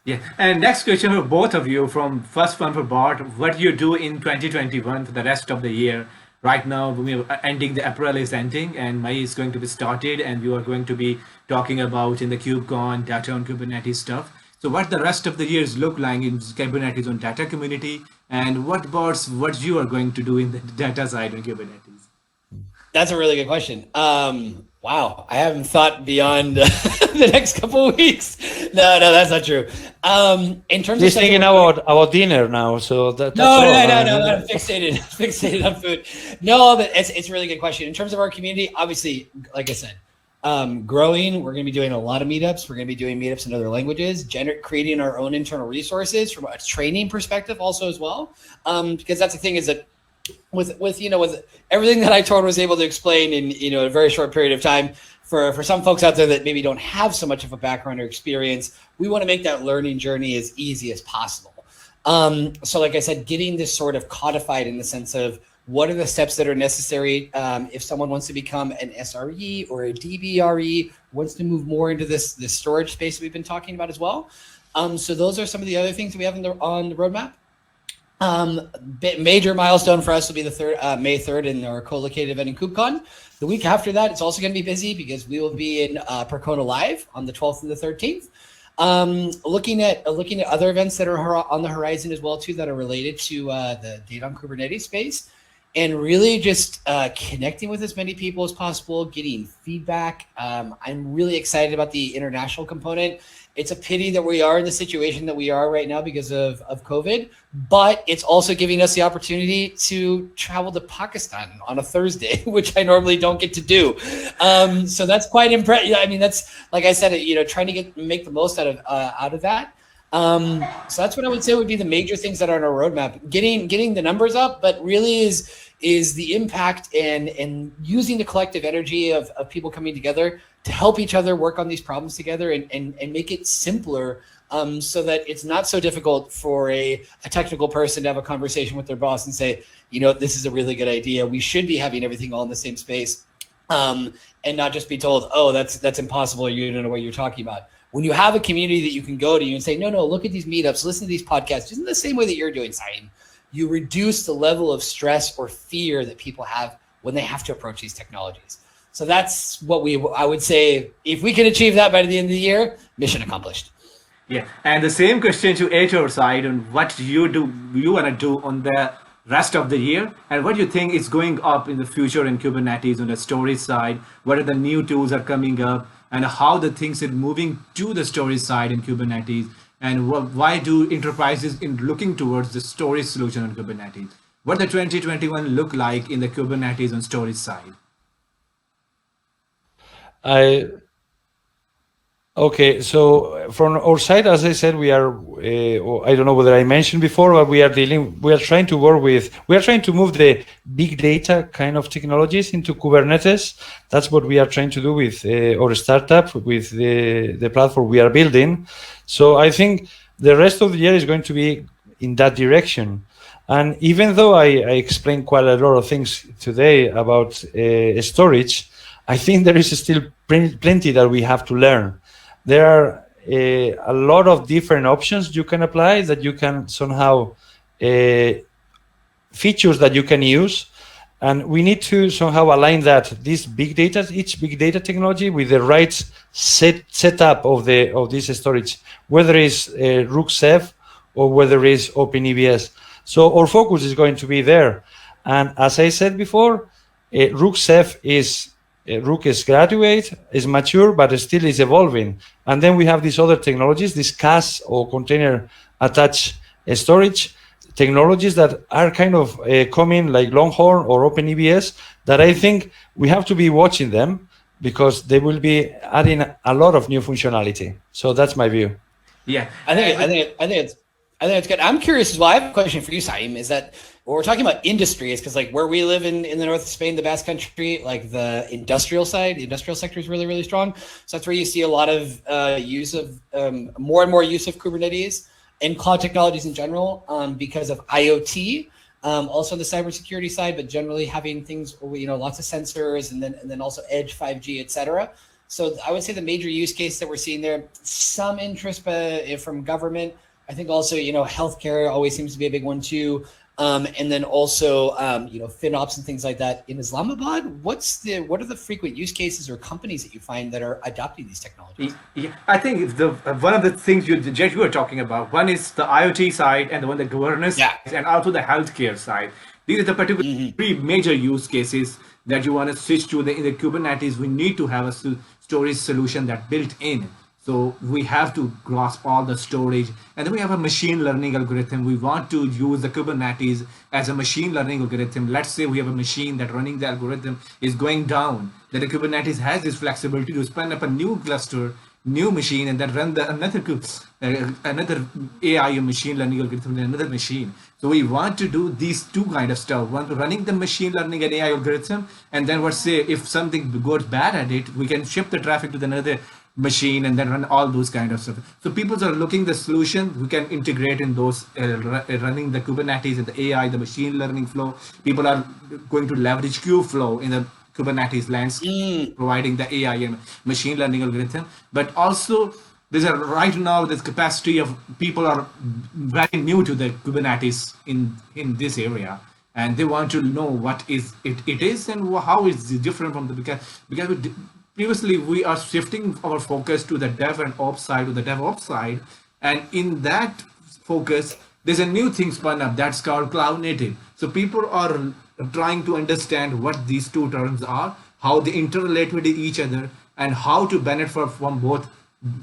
Yeah. And next question for both of you, from first one for Bart, what you do in 2021 for the rest of the year? Right now, we're ending, the April is ending and May is going to be started, and we are going to be talking about in the KubeCon data on Kubernetes stuff. So what the rest of the years look like in Kubernetes on data community, and what you are going to do in the data side on Kubernetes? That's a really good question. Wow, I haven't thought beyond the next couple of weeks. No, that's not true. In terms He's thinking about dinner now, so that's no, I'm fixated on food. No, but it's a really good question. In terms of our community, obviously, like I said, growing. We're going to be doing a lot of meetups. We're going to be doing meetups in other languages, creating our own internal resources from a training perspective also as well. Because that's the thing, is that with everything that Aitor was able to explain in a very short period of time, for some folks out there that maybe don't have so much of a background or experience, we want to make that learning journey as easy as possible. So like I said, getting this sort of codified in the sense of what are the steps that are necessary if someone wants to become an SRE or a DBRE, wants to move more into this storage space that we've been talking about as well. So those are some of the other things that we have on the roadmap. Major milestone for us will be the May 3rd in our co-located event in KubeCon. The week after that, it's also going to be busy because we will be in Percona Live on the 12th and the 13th. Looking at other events that are on the horizon as well too, that are related to the data on Kubernetes space, and really just connecting with as many people as possible, getting feedback. I'm really excited about the international component. It's a pity that we are in the situation that we are right now because of COVID, but it's also giving us the opportunity to travel to Pakistan on a Thursday, which I normally don't get to do. So that's quite impressive. I mean, that's, like I said, trying to make the most out of that. So that's what I would say would be the major things that are on our roadmap. Getting the numbers up, but really is the impact and using the collective energy of people coming together to help each other work on these problems together and make it simpler, so that it's not so difficult for a technical person to have a conversation with their boss and say, this is a really good idea. We should be having everything all in the same space, and not just be told, oh, that's impossible, or you don't know what you're talking about. when you have a community that you can go to, you can say, no, look at these meetups, listen to these podcasts, just in the same way that you're doing, Saeem. You reduce the level of stress or fear that people have when they have to approach these technologies. So that's what I would say, if we can achieve that by the end of the year, mission accomplished. Yeah, and the same question to Aitor side on what you want to do on the rest of the year, and what you think is going up in the future in Kubernetes on the storage side. What are the new tools are coming up, and how the things are moving to the storage side in Kubernetes, and why do enterprises in looking towards the storage solution on Kubernetes? What the 2021 look like in the Kubernetes on storage side? Okay, so from our side, as I said, we are, I don't know whether I mentioned before, but we are trying to move the big data kind of technologies into Kubernetes. That's what we are trying to do with our startup, with the platform we are building. So I think the rest of the year is going to be in that direction. And even though I explained quite a lot of things today about storage, I think there is still plenty that we have to learn. There are a lot of different options you can apply, that you can somehow features that you can use, and we need to somehow align each big data technology with the right setup of this storage, whether it's Rook Ceph or whether it's OpenEBS. So our focus is going to be there, and as I said before, Rook Ceph Rook is graduate, is mature, but still is evolving. And then we have these other technologies, this CAS or container attached storage technologies that are kind of coming, like Longhorn or OpenEBS, that I think we have to be watching them, because they will be adding a lot of new functionality. So that's my view. Yeah, I think it's good. I'm curious as well. I have a question for you, Saeem. Is that when we're talking about industry, is because like where we live in the north of Spain, the Basque Country, like the industrial sector is really, really strong. So that's where you see a lot of use of more and more use of Kubernetes and cloud technologies in general, because of IoT, also on the cybersecurity side, but generally having things, lots of sensors, and then also edge 5G, etc. So I would say the major use case that we're seeing there, some interest from government. I think also, healthcare always seems to be a big one too. And then also, FinOps and things like that in Islamabad. What are the frequent use cases or companies that you find that are adopting these technologies? Yeah, I think one of the things you were talking about, one is the IoT side, and the one the governance side, and also the healthcare side. These are the particular three major use cases that you want to switch to in the Kubernetes. We need to have a storage solution that built in. So we have to grasp all the storage, and then we have a machine learning algorithm. We want to use the Kubernetes as a machine learning algorithm. Let's say we have a machine that running the algorithm is going down, that the Kubernetes has this flexibility to spin up a new cluster, new machine, and then run another AI machine learning algorithm in another machine. So we want to do these two kind of stuff. One, running the machine learning and AI algorithm, and then let's say if something goes bad at it, we can shift the traffic to another machine and then run all those kind of stuff. So people are looking the solution who can integrate in those running the Kubernetes and the AI, the machine learning flow. People are going to leverage Kubeflow in the Kubernetes landscape, providing the AI and machine learning algorithm. But also right now this capacity of people are very new to the Kubernetes in this area, and they want to know what it is and how it's different from the because previously, we are shifting our focus to the dev and ops side, to the DevOps side. And in that focus, there's a new thing spun up that's called cloud native. So people are trying to understand what these two terms are, how they interrelate with each other, and how to benefit from both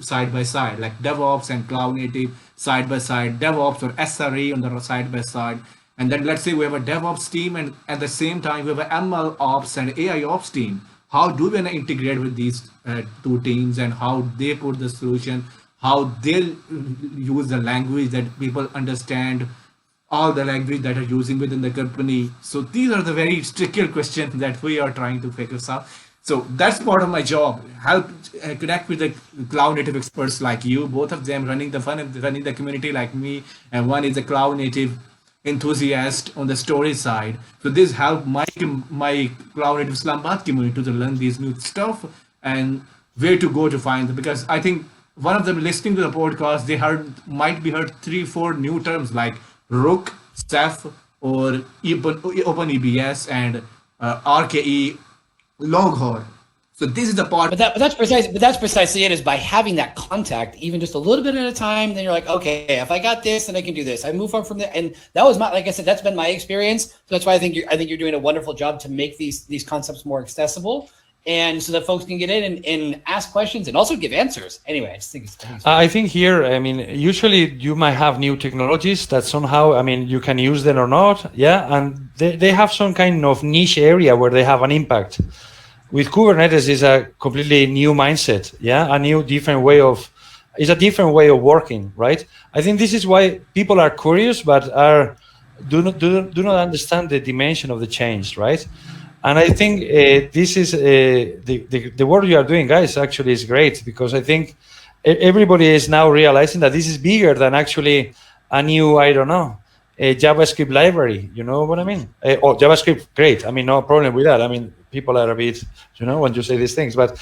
side by side, like DevOps and cloud native side by side, DevOps or SRE on the side by side. And then let's say we have a DevOps team, and at the same time, we have an ML ops and AI ops team. How do we integrate with these two teams, and how they put the solution, how they'll use the language that people understand, all the language that are using within the company. So these are the very tricky questions that we are trying to figure out. So that's part of my job, help connect with the cloud native experts like you, both of them running the community like me, and one is a cloud native enthusiast on the storage side. So this helped my cloud native Islamabad community to learn these new stuff and where to go to find them. Because I think one of them listening to the podcast, they might be heard 3-4 new terms like Rook, Ceph, or OpenEBS and RKE, Loghorn. So this is the part. But that's precisely it. Is by having that contact, even just a little bit at a time, then you're like, okay, if I got this, then I can do this. I move on from there, and that was like I said, that's been my experience. So that's why I think you're doing a wonderful job to make these concepts more accessible, and so that folks can get in and ask questions and also give answers. Anyway, I just think I think here, I mean, usually you might have new technologies that somehow, I mean, you can use them or not, yeah, and they have some kind of niche area where they have an impact. With Kubernetes is a completely new mindset, yeah, different way of working, right? I think this is why people are curious, but do not understand the dimension of the change, right? And I think this is the work you are doing, guys. Actually, is great because I think everybody is now realizing that this is bigger than actually a new, I don't know, a JavaScript library. You know what I mean? Oh, JavaScript, great. I mean, no problem with that. I mean, people are a bit, when you say these things, but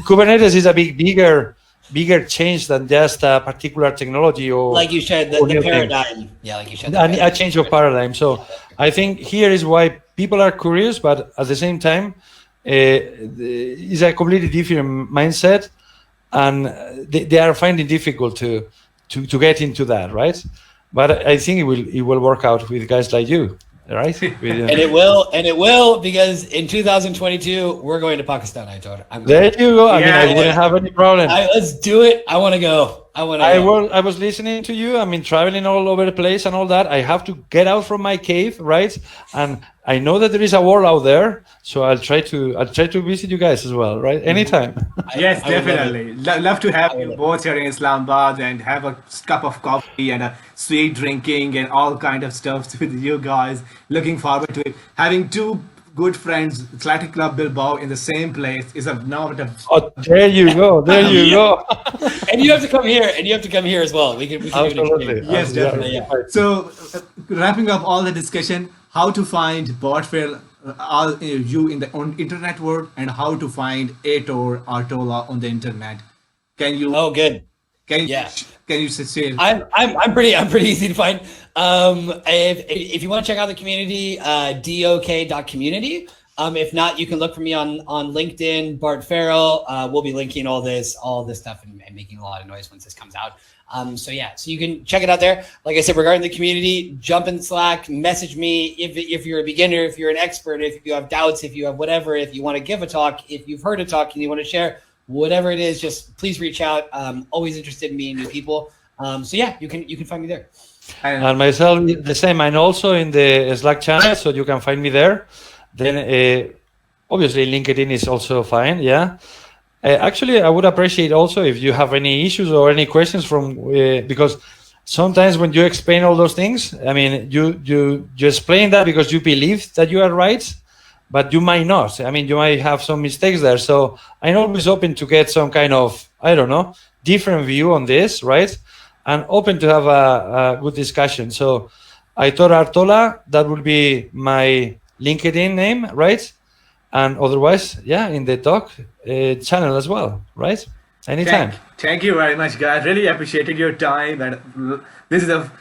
Kubernetes is a bigger change than just a particular technology or, like you said, the paradigm. Yeah, like you said, a change of paradigm. So I think here is why people are curious, but at the same time, it's a completely different mindset, and they are finding difficult to get into that, right? But I think it will work out with guys like you. Right, and it will because in 2022 we're going to Pakistan. There you go. I mean, I wouldn't have any problem. Let's do it. I want to go. I was listening to you. I mean, traveling all over the place and all that. I have to get out from my cave, right? And I know that there is a world out there, so I'll try to visit you guys as well, right? Anytime. Yes, definitely. Love to have you both here in Islamabad and have a cup of coffee and a sweet drinking and all kind of stuff with you guys. Looking forward to it. Having two good friends, Athletic Club Bilbao, in the same place is a not a. Oh, there you go. There you go. And you have to come here. And you have to come here as well. We can Absolutely. Yes, definitely. Yeah. So, wrapping up all the discussion, how to find Bart Farrell, you in the internet world, and how to find Aitor Artola on the internet. Can you? Oh, good. Can you say? I'm pretty easy to find. If you want to check out the community, dok.community. If not, you can look for me on LinkedIn, Bart Farrell. We'll be linking all this stuff and making a lot of noise once this comes out. So you can check it out there. Like I said, regarding the community, jump in Slack, message me if you're a beginner, if you're an expert, if you have doubts, if you have whatever, if you want to give a talk, if you've heard a talk and you want to share. Whatever it is, just please reach out. Always interested in meeting new people. You can find me there. And myself, the same. I'm also in the Slack channel, so you can find me there. Then, obviously, LinkedIn is also fine. Yeah. Actually, I would appreciate also if you have any issues or any questions because sometimes when you explain all those things, I mean, you explain that because you believe that you are right. But you might not. I mean, you might have some mistakes there. So I'm always open to get some kind of, I don't know, different view on this, right? And open to have a good discussion. So Aitor Artola, that will be my LinkedIn name, right? And otherwise, in the talk channel as well, right? Anytime. Thank you very much, guys. Really appreciated your time. And this is a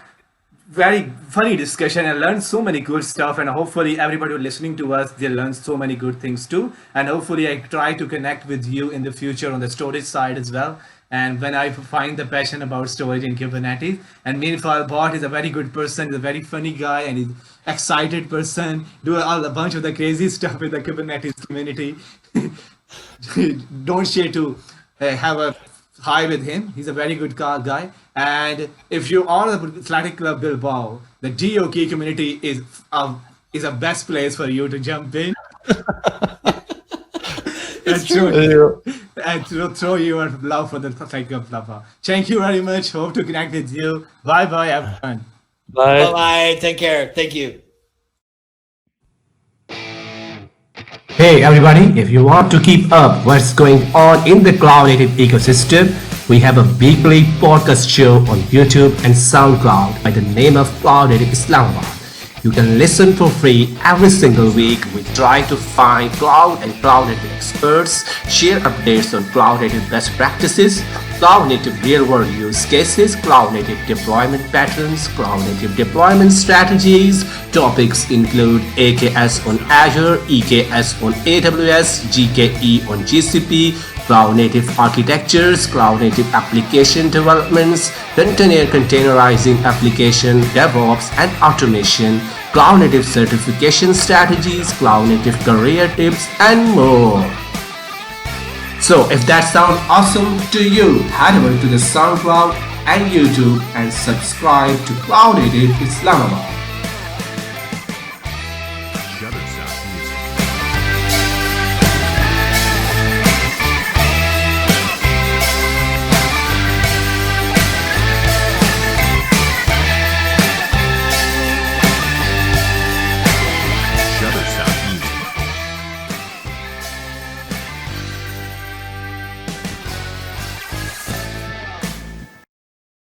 very funny discussion. I learned so many good stuff, and hopefully everybody listening to us, they learn so many good things too. And hopefully I try to connect with you in the future on the storage side as well. And when I find the passion about storage in Kubernetes, and meanwhile, Bart is a very good person, he's a very funny guy, and he's excited person, do a bunch of the crazy stuff with the Kubernetes community. Don't share to have a hi with him. He's a very good guy. And if you are the Athletic Club Bilbao, the DOK community is a best place for you to jump in. It's true. And to throw your love for the Athletic Club Bilbao. Thank you very much. Hope to connect with you. Bye, everyone. Bye. Bye. Take care. Thank you. Hey everybody, if you want to keep up what's going on in the cloud native ecosystem, we have a weekly podcast show on YouTube and SoundCloud by the name of Cloud Native Islamabad. You can listen for free every single week. We try to find cloud and cloud native experts, share updates on cloud native best practices, cloud native real-world use cases, cloud native deployment patterns, cloud native deployment strategies. Topics include AKS on Azure, EKS on AWS, GKE on GCP, cloud native architectures, cloud native application developments, container containerizing application, DevOps and automation, cloud native certification strategies, cloud native career tips, and more. So if that sounds awesome to you, head over to the SoundCloud and YouTube and subscribe to Cloud Native Islamabad.